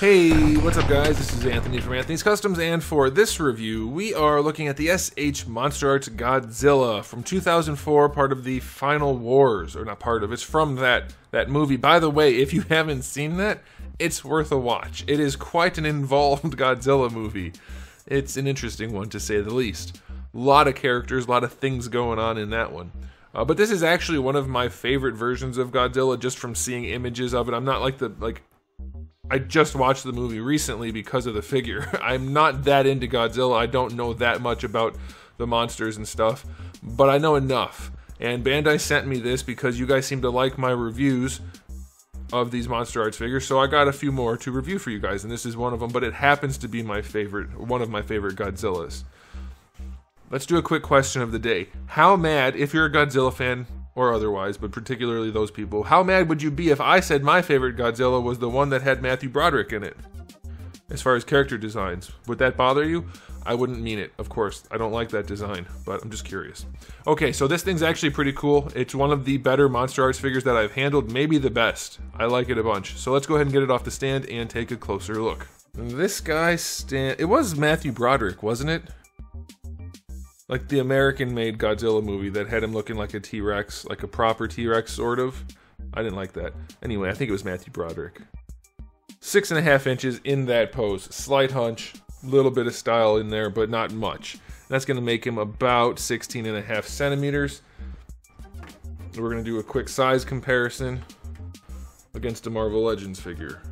Hey, what's up guys? This is Anthony from Anthony's Customs, and for this review, we are looking at the SH Monsterarts Godzilla from 2004, part of the Final Wars, or not part of, it's from that movie. By the way, if you haven't seen that, it's worth a watch. It is quite an involved Godzilla movie. It's an interesting one, to say the least. A lot of characters, a lot of things going on in that one. But this is actually one of my favorite versions of Godzilla, just from seeing images of it. I'm not I just watched the movie recently because of the figure. I'm not that into Godzilla. I don't know that much about the monsters and stuff, but I know enough. And Bandai sent me this because you guys seem to like my reviews of these Monsterarts figures, so I got a few more to review for you guys, and this is one of them, but it happens to be my favorite, one of my favorite Godzillas. Let's do a quick question of the day. How mad, if you're a Godzilla fan, or otherwise, but particularly those people, how mad would you be if I said my favorite Godzilla was the one that had Matthew Broderick in it? As far as character designs, would that bother you? I wouldn't mean it, of course. I don't like that design, but I'm just curious. Okay, so this thing's actually pretty cool. It's one of the better Monsterarts figures that I've handled, maybe the best. I like it a bunch. So let's go ahead and get it off the stand and take a closer look. This guy it was Matthew Broderick, wasn't it? Like the American-made Godzilla movie that had him looking like a T-Rex, like a proper T-Rex, sort of. I didn't like that. Anyway, I think it was Matthew Broderick. 6.5 inches in that pose. Slight hunch, little bit of style in there, but not much. That's going to make him about 16.5 centimeters. We're going to do a quick size comparison against a Marvel Legends figure.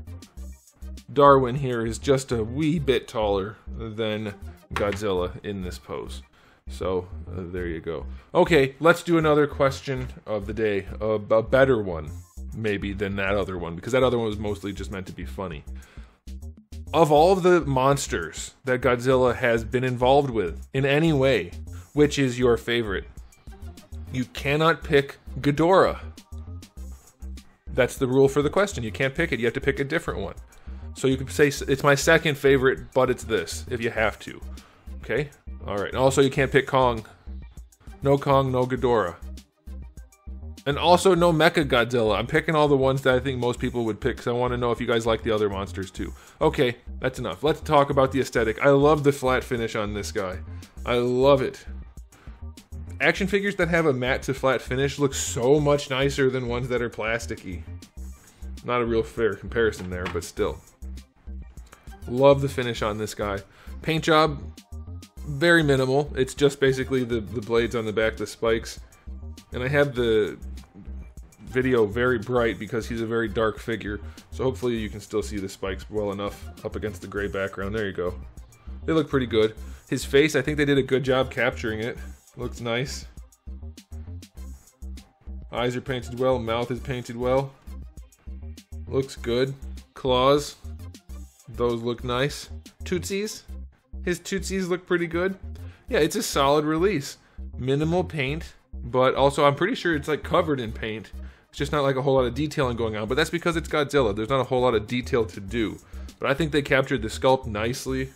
Darwin here is just a wee bit taller than Godzilla in this pose. So, there you go. Okay, let's do another question of the day. A better one, maybe, than that other one, because that other one was mostly just meant to be funny. Of all of the monsters that Godzilla has been involved with, in any way, which is your favorite? You cannot pick Ghidorah. That's the rule for the question. You can't pick it. You have to pick a different one. So you could say, it's my second favorite, but it's this, if you have to. Okay? Alright, and also you can't pick Kong. No Kong, no Ghidorah. And also no Mecha Godzilla. I'm picking all the ones that I think most people would pick, because I want to know if you guys like the other monsters too. Okay, that's enough. Let's talk about the aesthetic. I love the flat finish on this guy. I love it. Action figures that have a matte to flat finish look so much nicer than ones that are plasticky. Not a real fair comparison there, but still. Love the finish on this guy. Paint job, very minimal. It's just basically the blades on the back, the spikes. And I have the video very bright because he's a very dark figure. So hopefully you can still see the spikes well enough up against the gray background. There you go. They look pretty good. His face, I think they did a good job capturing it. Looks nice. Eyes are painted well, mouth is painted well. Looks good. Claws, those look nice. Tootsies. His tootsies look pretty good. Yeah, it's a solid release. Minimal paint, but also I'm pretty sure it's like covered in paint. It's just not like a whole lot of detailing going on, but that's because it's Godzilla. There's not a whole lot of detail to do. But I think they captured the sculpt nicely.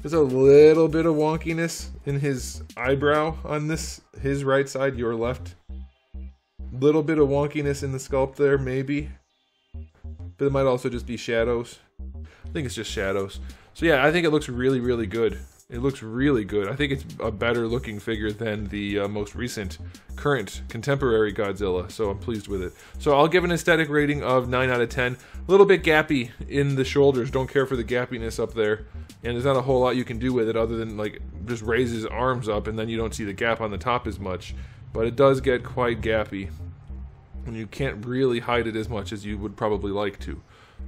There's a little bit of wonkiness in his eyebrow on his right side, your left. Little bit of wonkiness in the sculpt there, maybe. But it might also just be shadows. I think it's just shadows. So yeah, I think it looks really, really good. It looks really good. I think it's a better looking figure than the most recent, current, contemporary Godzilla, so I'm pleased with it. So I'll give an aesthetic rating of 9 out of 10. A little bit gappy in the shoulders. Don't care for the gappiness up there. And there's not a whole lot you can do with it other than like just raise his arms up and then you don't see the gap on the top as much. But it does get quite gappy. And you can't really hide it as much as you would probably like to.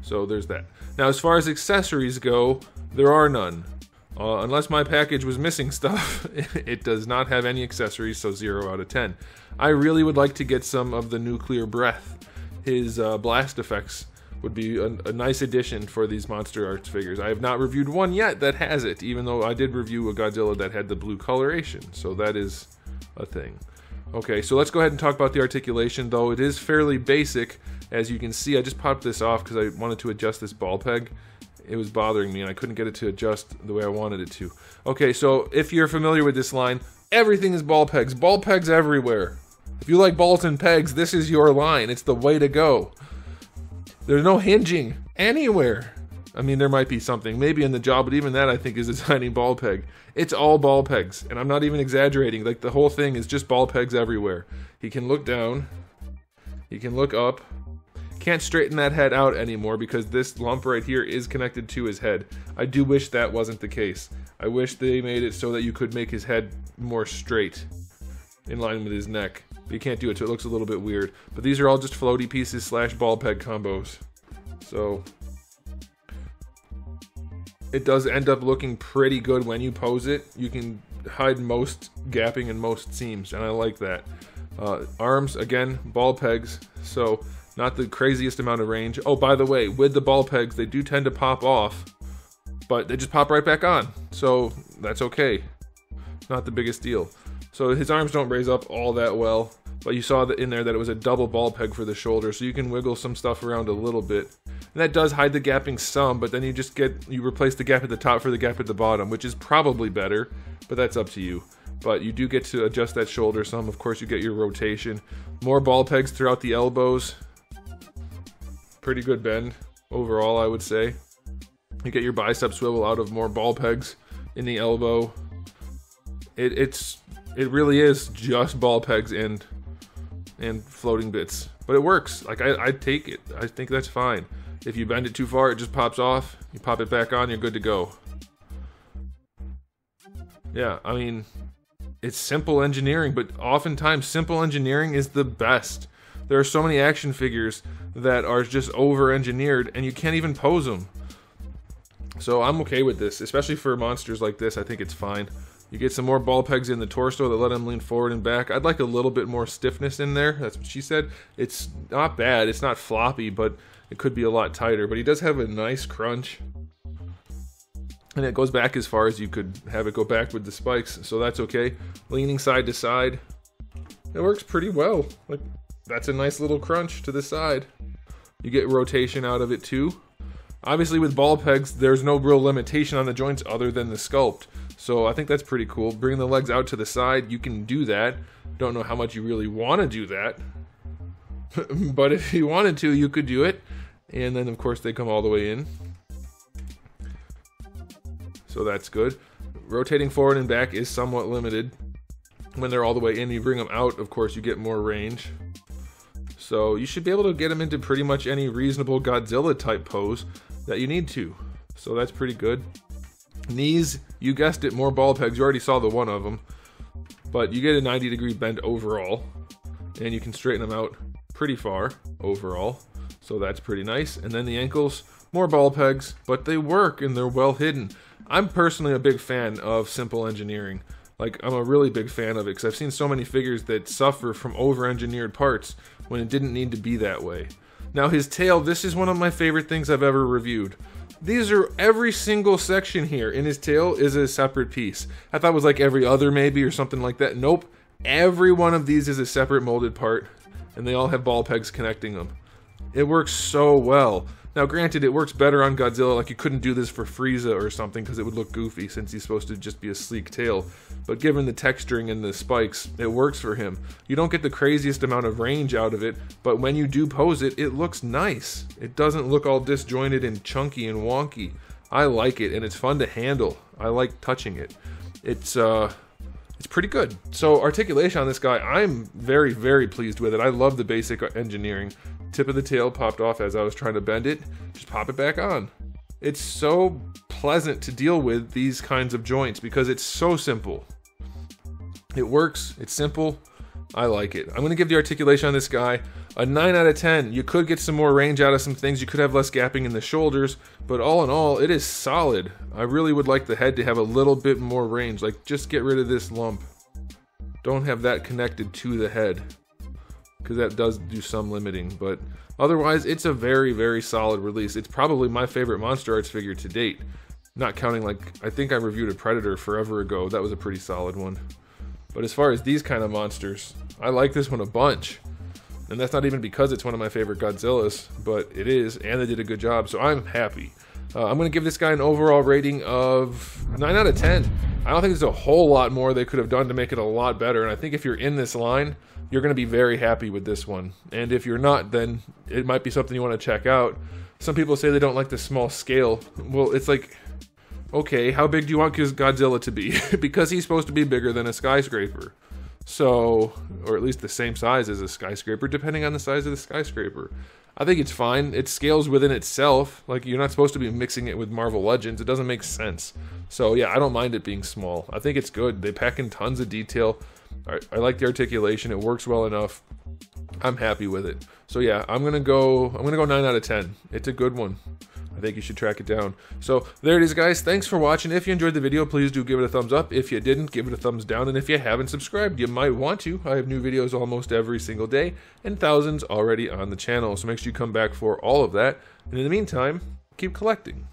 So there's that. Now as far as accessories go, there are none. Unless my package was missing stuff, it does not have any accessories, so 0 out of 10. I really would like to get some of the nuclear breath. His blast effects would be a nice addition for these Monsterarts figures. I have not reviewed one yet that has it, even though I did review a Godzilla that had the blue coloration, so that is a thing. Okay, so let's go ahead and talk about the articulation, though it is fairly basic. As you can see, I just popped this off because I wanted to adjust this ball peg. It was bothering me and I couldn't get it to adjust the way I wanted it to. Okay, so if you're familiar with this line, everything is ball pegs. Ball pegs everywhere. If you like balls and pegs, this is your line. It's the way to go. There's no hinging anywhere. I mean, there might be something, maybe in the jaw, but even that I think is a tiny ball peg. It's all ball pegs, and I'm not even exaggerating. Like, the whole thing is just ball pegs everywhere. He can look down. He can look up. Can't straighten that head out anymore because this lump right here is connected to his head. I do wish that wasn't the case. I wish they made it so that you could make his head more straight, in line with his neck. But you can't do it, so it looks a little bit weird. But these are all just floaty pieces slash ball peg combos. So it does end up looking pretty good when you pose it. You can hide most gapping and most seams, and I like that. Arms, again, ball pegs, so not the craziest amount of range. Oh, by the way, with the ball pegs, they do tend to pop off, but they just pop right back on, so that's okay. Not the biggest deal. So his arms don't raise up all that well, but you saw that in there that it was a double ball peg for the shoulder, so you can wiggle some stuff around a little bit. And that does hide the gapping some, but then you replace the gap at the top for the gap at the bottom, which is probably better, but that's up to you. But you do get to adjust that shoulder some. Of course, you get your rotation. More ball pegs throughout the elbows. Pretty good bend overall, I would say. You get your bicep swivel out of more ball pegs in the elbow. It really is just ball pegs and floating bits, but it works. Like, I take it. I think that's fine. If you bend it too far, it just pops off. You pop it back on, you're good to go. Yeah, I mean, it's simple engineering, but oftentimes simple engineering is the best. There are so many action figures that are just over-engineered, and you can't even pose them. So I'm okay with this, especially for monsters like this. I think it's fine. You get some more ball pegs in the torso that let him lean forward and back. I'd like a little bit more stiffness in there. That's what she said. It's not bad. It's not floppy, but it could be a lot tighter. But he does have a nice crunch. And it goes back as far as you could have it go back with the spikes, so that's okay. Leaning side to side. It works pretty well. Like, that's a nice little crunch to the side. You get rotation out of it too. Obviously with ball pegs, there's no real limitation on the joints other than the sculpt. So I think that's pretty cool. Bringing the legs out to the side, you can do that. Don't know how much you really want to do that. But if you wanted to, you could do it. And then of course they come all the way in. So that's good. Rotating forward and back is somewhat limited. When they're all the way in, you bring them out, of course you get more range. So you should be able to get them into pretty much any reasonable Godzilla type pose that you need to. So that's pretty good. Knees, you guessed it, more ball pegs. You already saw the one of them. But you get a 90-degree bend overall. And you can straighten them out pretty far overall. So that's pretty nice. And then the ankles, more ball pegs, but they work and they're well hidden. I'm personally a big fan of simple engineering. Like, I'm a really big fan of it because I've seen so many figures that suffer from over-engineered parts when it didn't need to be that way. Now his tail, this is one of my favorite things I've ever reviewed. These are, every single section here in his tail is a separate piece. I thought it was like every other maybe or something like that. Nope. Every one of these is a separate molded part and they all have ball pegs connecting them. It works so well. Now granted, it works better on Godzilla, like you couldn't do this for Frieza or something because it would look goofy since he's supposed to just be a sleek tail. But given the texturing and the spikes, it works for him. You don't get the craziest amount of range out of it, but when you do pose it, it looks nice. It doesn't look all disjointed and chunky and wonky. I like it and it's fun to handle. I like touching it. It's pretty good. So articulation on this guy, I'm very, very pleased with it. I love the basic engineering. Tip of the tail popped off as I was trying to bend it. Just pop it back on. It's so pleasant to deal with these kinds of joints because it's so simple. It works. It's simple. I like it. I'm going to give the articulation on this guy a 9 out of 10. You could get some more range out of some things. You could have less gapping in the shoulders, but all in all, it is solid. I really would like the head to have a little bit more range. Like, just get rid of this lump. Don't have that connected to the head, because that does do some limiting, but otherwise, it's a very, very solid release. It's probably my favorite Monsterarts figure to date. Not counting, like, I think I reviewed a Predator forever ago. That was a pretty solid one. But as far as these kind of monsters, I like this one a bunch. And that's not even because it's one of my favorite Godzillas, but it is, and they did a good job, so I'm happy. I'm going to give this guy an overall rating of 9 out of 10. I don't think there's a whole lot more they could have done to make it a lot better, and I think if you're in this line, you're going to be very happy with this one. And if you're not, then it might be something you want to check out. Some people say they don't like the small scale. Well, it's like, okay, how big do you want Godzilla to be? Because he's supposed to be bigger than a skyscraper. So, or at least the same size as a skyscraper, depending on the size of the skyscraper. I think it's fine. It scales within itself. Like, you're not supposed to be mixing it with Marvel Legends. It doesn't make sense. So, yeah, I don't mind it being small. I think it's good. They pack in tons of detail. I like the articulation. It works well enough. I'm happy with it. So, yeah, I'm gonna go 9 out of 10. It's a good one. I think you should track it down. So there it is, guys. Thanks for watching. If you enjoyed the video, please do give it a thumbs up. If you didn't, give it a thumbs down. And if you haven't subscribed, you might want to. I have new videos almost every single day and thousands already on the channel. So make sure you come back for all of that. And in the meantime, keep collecting.